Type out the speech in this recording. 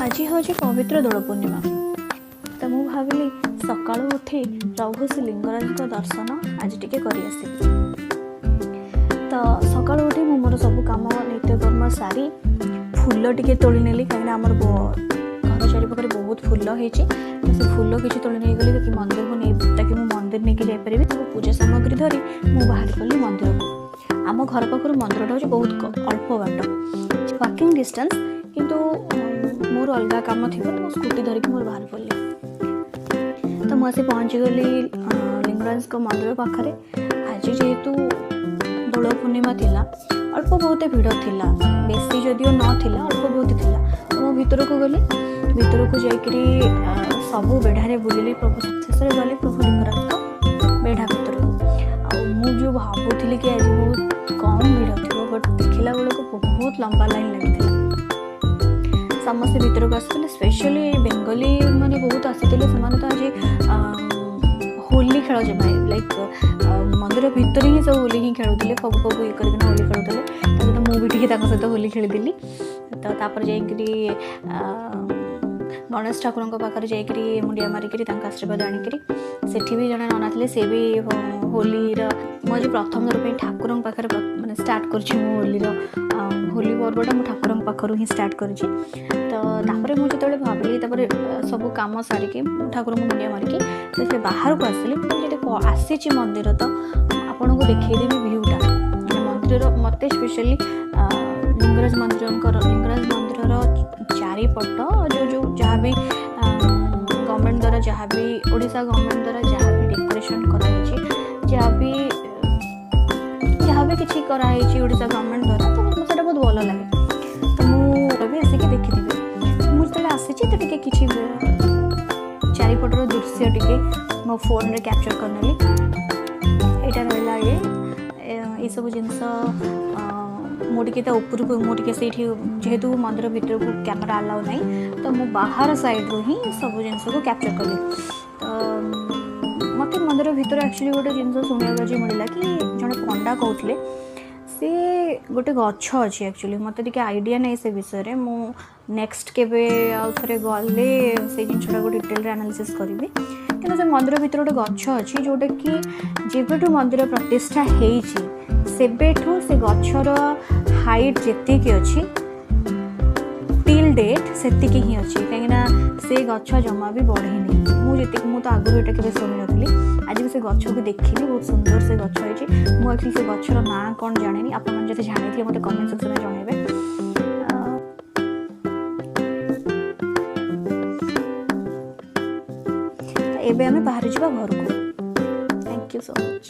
आज हूँ पवित्र दोल पूर्णिमा। तो मुझे भाविली सका उठी प्रभु श्री लिंगराज दर्शन आज टी कर तो सका उठी मोर सब कम नित्यकर्म सारी फूल टी तोली नेली कहीं आम घर चारिपाखे बहुत फूल होती तो से फूल किसी तोली नहीं गली कि मंदिर को नहीं ताकि मुझे मंदिर नहीं जापरि पूजा सामग्री धरी मुझे बाहर गली मंदिर को। आम घर पाखर मंदिर हूँ बहुत अल्प बाट वॉकिंग डिस्टेंस किंतु मोर अलग कम थी तो स्कूटी धरिकी मोर बाहर पड़ी तो मुझे पहुँची गली लिंगराज मंदिर पाखे। आज जेहेतु दोल पूर्णिमा थिला अल्प बहुत भिड़ थिला बेसी जदियो नाला अल्प बहुत थिला तो मो भीतर को गली भीतर को जाकरी सबू बेढ़ारे बुलिली प्रभु शेष गली प्रभु लिंगराज बेढ़ा भीतर को जो भावुली कि आज बहुत कम भिड़ थी बट देखला बेल को बहुत लंबा लाइन लगी समस्ते भीतर को आसते स्पेशली बेंगली माने बहुत आसते तो आज होली खेल जमाए लाइक मंदिर भितर ही सब होली ही खेलुले फगु फगु ये करके होली खेलुले तो मुझे सहित होली खेलीदेली तो तापर जाकरी गणेश ठाकुर पाखे जाकरी मुंडिया मारिकी आशीर्वाद आणिकी सेठी भी जड़े नना थे सी भी होलीर मुझे प्रथम थर ठाकुर पाखे मैंने स्टार्ट कर होलीर होली पर्वटा मुझे ठाकुर पाखर ही स्टार्ट कर तो मुझे जो भाविली सब कम सारिकी ठाकुर को मुंडिया मारिकी तो बाहर को आसली मुझे आसी मंदिर तो आपन को देखदेवी भ्यूटा मंदिर मत स्पेशली लिंगराज मंदिर चारिपट जो जो जहाँ भी गवर्नमेंट द्वारा जहाँ भी ओडिशा गवर्नमेंट द्वारा जहाँ भी डेकोरेशन जहाँ भी किसी कराई ओडिशा गवर्नमेंट द्वारा तो मुझे बहुत भल लगे तो मुझे आसिक देखी मुझे आसी तो किसी चारिपटर दृश्य टी मो फोन रे कैप्चर करनेली यहाँ रहा ये सब जिनस मुझे उपरको मुझे से जेहेतु मंदिर भीतर को कैमेरा अलाउ नहीं तो मुझे बाहर साइड रू ही सब जिनस को कैप्चर कली मत मंदिर भीतर एक्चुअली गोटे जिन शुणा मिलला कि जड़े पंडा कहते सी गोटे गच्छ अच्छी एक्चुअली मत आइडिया नहीं से विषय मु नेक्स्ट केवे आउे गले से जिनटा को डिटेल एनालिसिस करी कि से मंदिर भीतर गोटे गच्छ अच्छी जोटा कि जेबेठू मंदिर प्रतिष्ठा होती सेबेठू से गच्छर हाइट जी अच्छी टिल डेट से ही अच्छी कहीं से गच्छ जमा भी बढ़ेनी मुझे तो आगुरी यहाँ के शुणी नी आज भी से गच्छ को देखिली बहुत सुंदर से गच्छ होती मुझे से गच्छर ना कौन जानी आप जानी थे मतलब कमेंट सेक्शन में जनइबे। एबे हमें बाहर जावा घर को। Thank you so much.